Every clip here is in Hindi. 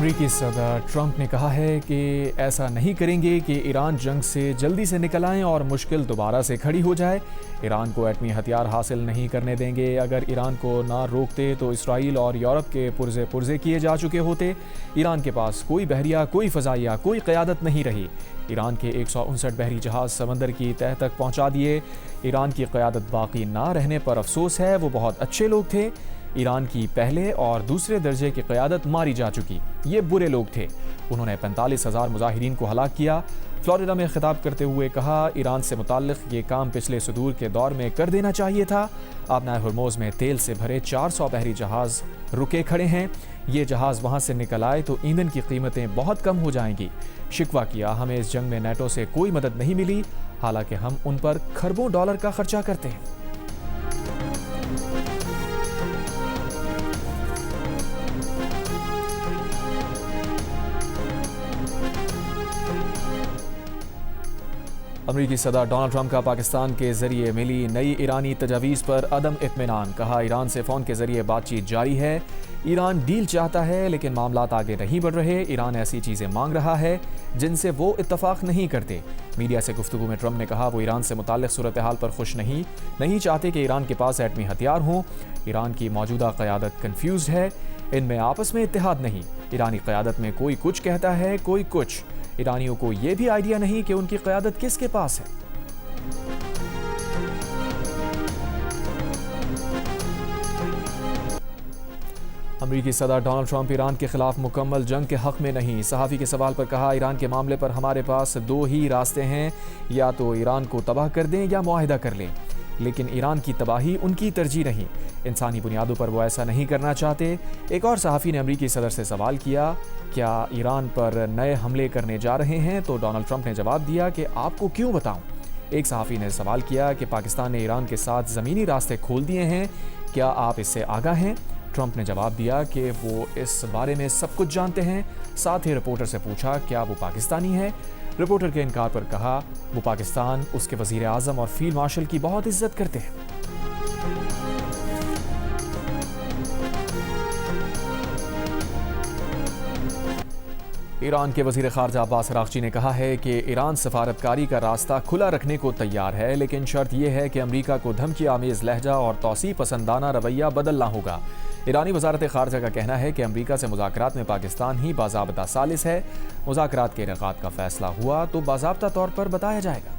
अमरीकी सदर ट्रंप ने कहा है कि ऐसा नहीं करेंगे कि ईरान जंग से जल्दी से निकल आएं और मुश्किल दोबारा से खड़ी हो जाए। ईरान को एटमी हथियार हासिल नहीं करने देंगे। अगर ईरान को ना रोकते तो इसराइल और यूरोप के पुर्जे पुर्जे किए जा चुके होते। ईरान के पास कोई बहरिया, कोई फ़ज़ाइया, कोई क़यादत नहीं रही। ईरान के 159 बहरी जहाज़ समंदर की तह तक पहुँचा दिए। ईरान की क़यादत बाकी ना रहने पर अफसोस है। वो बहुत अच्छे लोग थे। ईरान की पहले और दूसरे दर्जे की क़यादत मारी जा चुकी। ये बुरे लोग थे। उन्होंने 45,000 मुजाहिरीन को हलाक किया। फ्लोरिडा में खिताब करते हुए कहा, ईरान से मुताल्लिक़ ये काम पिछले सुदूर के दौर में कर देना चाहिए था। आबनाए हुर्मुज़ में तेल से भरे 400 बहरी जहाज़ रुके खड़े हैं। ये जहाज़ वहाँ से निकल आए तो ईंधन की कीमतें बहुत कम हो जाएंगी। शिकवा किया, हमें इस जंग में नेटो से कोई मदद नहीं मिली, हालांकि हम उन पर खरबों डॉलर का खर्चा करते हैं। अमरीकी सदर डोनाल्ड ट्रंप का पाकिस्तान के जरिए मिली नई ईरानी तजावीज़ पर अदम इत्मीनान। कहा, ईरान से फ़ोन के जरिए बातचीत जारी है। ईरान डील चाहता है लेकिन मामलात आगे नहीं बढ़ रहे। ईरान ऐसी चीज़ें मांग रहा है जिनसे वो इत्तफाक नहीं करते। मीडिया से गुफ्तगू में ट्रंप ने कहा, वो ईरान से मुताल्लिक़ सूरत हाल पर खुश नहीं चाहते कि ईरान के पास एटमी हथियार हों। ईरान की मौजूदा क़यादत कन्फ्यूज़ है। इनमें आपस में इत्तेहाद नहीं। ईरानी क़यादत में कोई कुछ कहता है, कोई कुछ। ईरानियों को यह भी आइडिया नहीं कि उनकी क़यादत किसके पास है। अमरीकी सदर डोनाल्ड ट्रंप ईरान के खिलाफ मुकम्मल जंग के हक़ में नहीं। सहाफ़ी के सवाल पर कहा, ईरान के मामले पर हमारे पास दो ही रास्ते हैं, या तो ईरान को तबाह कर दें या मुआहिदा कर लें, लेकिन ईरान की तबाही उनकी तरजीह नहीं। इंसानी बुनियादों पर वो ऐसा नहीं करना चाहते। एक और सहाफ़ी ने अमरीकी सदर से सवाल किया, क्या ईरान पर नए हमले करने जा रहे हैं? तो डोनाल्ड ट्रंप ने जवाब दिया कि आपको क्यों बताऊं। एक सहाफ़ी ने सवाल किया कि पाकिस्तान ने ईरान के साथ ज़मीनी रास्ते खोल दिए हैं, क्या आप इससे आगाह हैं? ट्रंप ने जवाब दिया कि वो इस बारे में सब कुछ जानते हैं। साथ ही रिपोर्टर से पूछा, क्या वो पाकिस्तानी है? रिपोर्टर के इनकार पर कहा, वो पाकिस्तान, उसके वज़ीर आज़म और फील्ड मार्शल की बहुत इज्जत करते हैं। ईरान के वज़ीर ख़ारजा अब्बास अराग़ची ने कहा है कि ईरान सफारतकारी का रास्ता खुला रखने को तैयार है, लेकिन शर्त यह है कि अमरीका को धमकी आमेज़ लहजा और तौसी पसंदाना रवैया बदलना होगा। ईरानी वज़ारत ख़ारजा का कहना है कि अमरीका से मुज़ाकरात में पाकिस्तान ही बाज़ाब्ता सालिस है। मुज़ाकरात के इनेक़ाद का फ़ैसला हुआ तो बाज़ाब्ता तौर पर बताया जाएगा।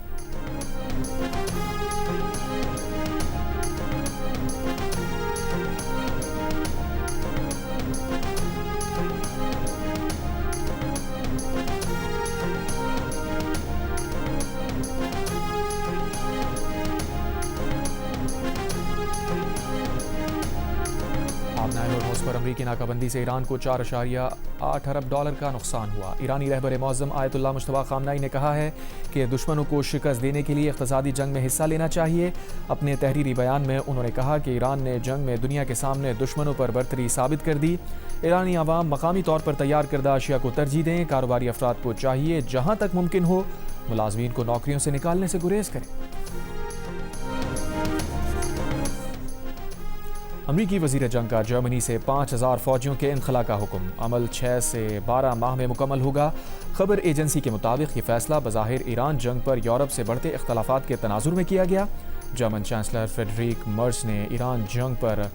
आबनाए हुर्मुज़ पर अमरीकी नाकाबंदी से ईरान को 4.8 अरब डॉलर का नुकसान हुआ। ईरानी रहबर मौज़म आयतुल्लाह मुश्तबा ख़ामनाई ने कहा है कि दुश्मनों को शिकस्त देने के लिए इक़्तिसादी जंग में हिस्सा लेना चाहिए। अपने तहरीरी बयान में उन्होंने कहा कि ईरान ने जंग में दुनिया के सामने दुश्मनों पर बर्तरी साबित कर दी। ईरानी आवाम मकामी तौर पर तैयार करदा अशिया को तरजीह दें। कारोबारी अफराद को चाहिए जहाँ तक मुमकिन हो मुलाज़मीन को नौकरियों से निकालने से गुरेज करें। अमरीकी वज़ीर जंग का जर्मनी से 5,000 फ़ौजियों के इनखला का हुक्म। अमल 6 से 12 माह में मुकम्मल होगा। खबर एजेंसी के मुताबिक ये फैसला बज़ाहिर ईरान जंग पर यूरोप से बढ़ते इख्तलाफात के तनाजुर में किया गया। जर्मन चांसलर फ्रेडरिक मर्ज ने ईरान जंग पर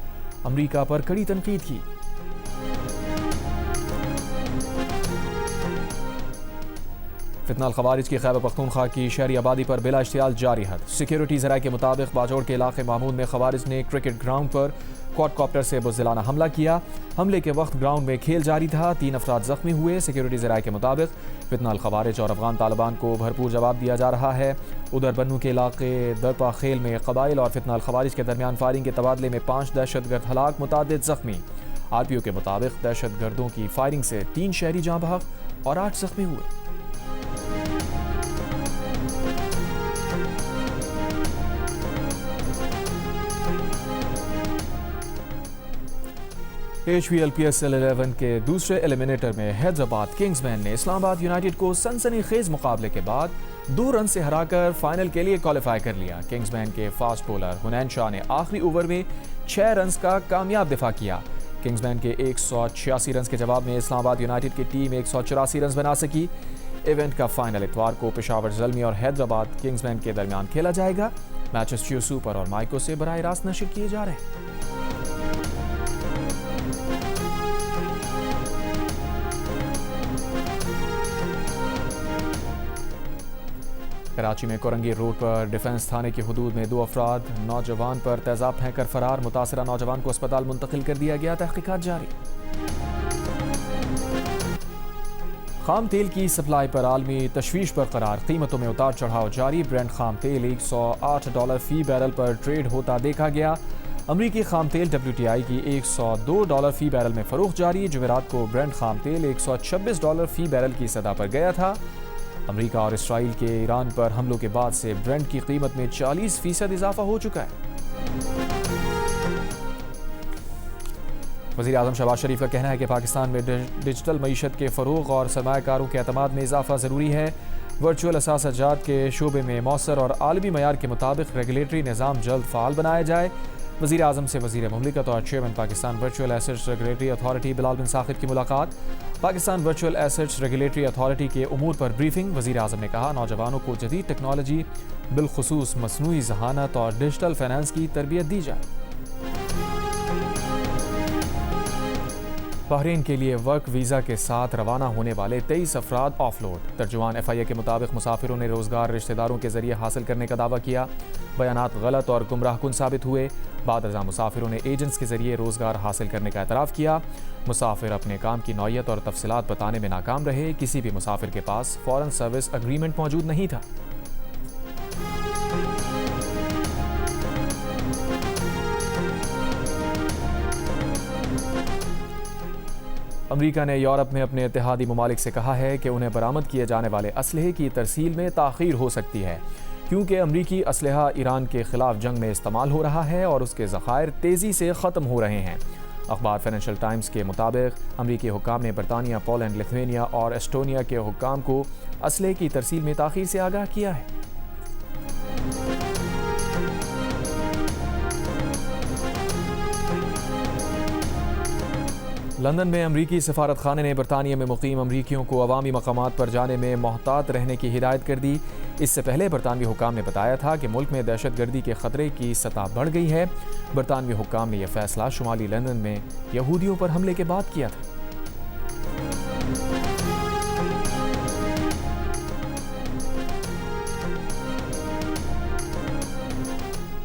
अमरीका पर कड़ी तनकीद की। फितनाल खवारिज की खैबर पख्तूनख्वा की शहरी आबादी पर बिला इश्तियाल जारी हद। सिक्योरिटी ज़राए के मुताबिक बाजोड़ के इलाके मामून में खवारिज ने क्रिकेट ग्राउंड पर क्वाडकॉप्टर से बुज़दिलाना हमला किया। हमले के वक्त ग्राउंड में खेल जारी था। 3 अफराद जख्मी हुए। सिक्योरिटी ज़राए के मुताबिक फितनाल खवारिज और अफगान तालिबान को भरपूर जवाब दिया जा रहा है। उधर बन्नू के इलाके दरपा खेल में कबाइल और फितनाल खवारिज के दरमियान फायरिंग के तबादले में 5 दहशतगर्द हलाक, मुतादिद जख्मी। RPO के मुताबिक दहशतगर्दों की फायरिंग से 3 शहरी जाँ बहक और 8 जख्मी हुए। HVLPSL 11 के दूसरे एलिमिनेटर में हैदराबाद किंग्समैन ने इस्लामाबाद यूनाइटेड को सनसनीखेज मुकाबले के बाद 2 रन से हराकर फाइनल के लिए क्वालिफाई कर लिया। किंग्समैन के फास्ट बॉलर हुनैन शाह ने आखिरी ओवर में 6 रन का कामयाब दिफा किया। किंग्समैन के 186 रन के जवाब में इस्लामाबाद यूनाइटेड की टीम 184 रन बना सकी। इवेंट का फाइनल इतवार को पेशावर ज़ल्मी और हैदराबाद किंग्समैन के दरमियान खेला जाएगा। मैचेस जियो सुपर और माइको से बराह रास्त नशर किए जा रहे हैं। कराची में कोरंगी रोड पर डिफेंस थाने की हुदूद में 2 अफराद नौजवान पर तेजाब फेंककर फरार। मुतासरा नौजवान को अस्पताल मुंतकिल कर दिया गया। तहकीकात जारी। खाम तेल की सप्लाई पर आलमी तशवीश बरकरार। कीमतों में उतार चढ़ाव जारी। ब्रेंट खाम तेल $108 फी बैरल पर ट्रेड होता देखा गया। अमरीकी खाम तेल WTI की $102 फी बैरल में फरोख्त जारी। जुमेरात को ब्रेंट खाम तेल $126 फी बैरल की सतह पर गया था। अमेरिका और इसराइल के ईरान पर हमलों के बाद से ब्रेंट की कीमत में 40% इजाफा हो चुका है। वज़ीर आज़म शहबाज शरीफ का कहना है कि पाकिस्तान में डिजिटल मईशत के फ़रोग़ और सरमायाकारों के एतमाद में इजाफा ज़रूरी है। वर्चुअल असासाजात के शोबे में मौसर और आलमी मयार के मुताबिक रेगुलेटरी निज़ाम जल्द फ़ाल बनाया जाए। वज़ीर आज़म से वज़ीर मुमलिकत और chairman Pakistan virtual assets regulatory authority Bilal bin Saqib की मुलाकात। Pakistan virtual assets regulatory authority के उमूर पर ब्रीफिंग। वज़ीर आज़म ने कहा, नौजवानों को जदीद टेक्नोलॉजी बिलखुसूस मसनूई ज़हानत और डिजिटल फाइनेंस की तरबियत दी जाए। बहरीन के लिए वर्क वीज़ा के साथ रवाना होने वाले 23 अफराद ऑफलोड। तर्जुमान FIA के मुताबिक मुसाफिरों ने रोज़गार रिश्तेदारों के जरिए हासिल करने का दावा किया। बयानात गलत और गुमराहकुन साबित हुए। बाद अज़ा मुसाफिरों ने एजेंट्स के जरिए रोज़गार हासिल करने का एतराफ़ किया। मुसाफिर अपने काम की नौयत और तफसीलात बताने में नाकाम रहे। किसी भी मुसाफिर के पास फ़ॉरेन सर्विस एग्रीमेंट मौजूद नहीं था। अमेरिका ने यूरोप में अपने इत्तेहादी ममालिक से कहा है कि उन्हें बरामद किए जाने वाले असलहे की तरसील में ताख़ीर हो सकती है, क्योंकि अमरीकी असलहा ईरान के ख़िलाफ़ जंग में इस्तेमाल हो रहा है और उसके ज़खायर तेज़ी से ख़त्म हो रहे हैं। अखबार फाइनेंशियल टाइम्स के मुताबिक अमरीकी हुक्काम ने बरतानिया, पोलैंड, लिथुआनिया और एस्टोनिया के हुक्काम को असलहे की तरसील में ताख़ीर से आगाह किया है। लंदन में अमरीकी सफारत खाने ने बरतानिया में मुकीम अमरीकियों को अवामी मकामात पर जाने में मोहतात रहने की हिदायत कर दी। इससे पहले बरतानवी हुक्काम ने बताया था कि मुल्क में दहशतगर्दी के ख़तरे की सतह बढ़ गई है। बरतानवी हुक्काम ने यह फैसला शुमाली लंदन में यहूदियों पर हमले के बाद किया था।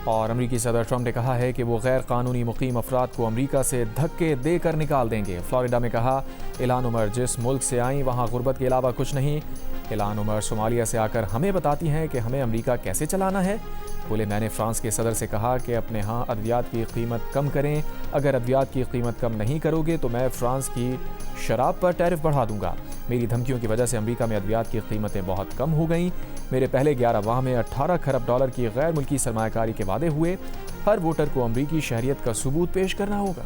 और अमरीकी सदर ट्रंप ने कहा है कि वो गैर कानूनी मुकीम अफराद को अमरीका से धक्के देकर निकाल देंगे। फ्लोरिडा में कहा, इल्हान उमर जिस मुल्क से आई वहाँ गुर्बत के अलावा कुछ नहीं। इल्हान उमर सोमालिया से आकर हमें बताती हैं कि हमें अमरीका कैसे चलाना है। बोले, मैंने फ्रांस के सदर से कहा कि अपने यहाँ अद्वियात की कीमत कम करें। अगर अद्वियात की कीमत कम नहीं करोगे तो मैं फ्रांस की शराब पर टैरिफ बढ़ा दूंगा। मेरी धमकियों की वजह से अमरीका में अद्वियात की कीमतें बहुत कम हो गईं। मेरे पहले 11 माह में $18 खरब की गैर मुल्की सरमायाकारी के वादे हुए। हर वोटर को अमरीकी शहरियत का सबूत पेश करना होगा।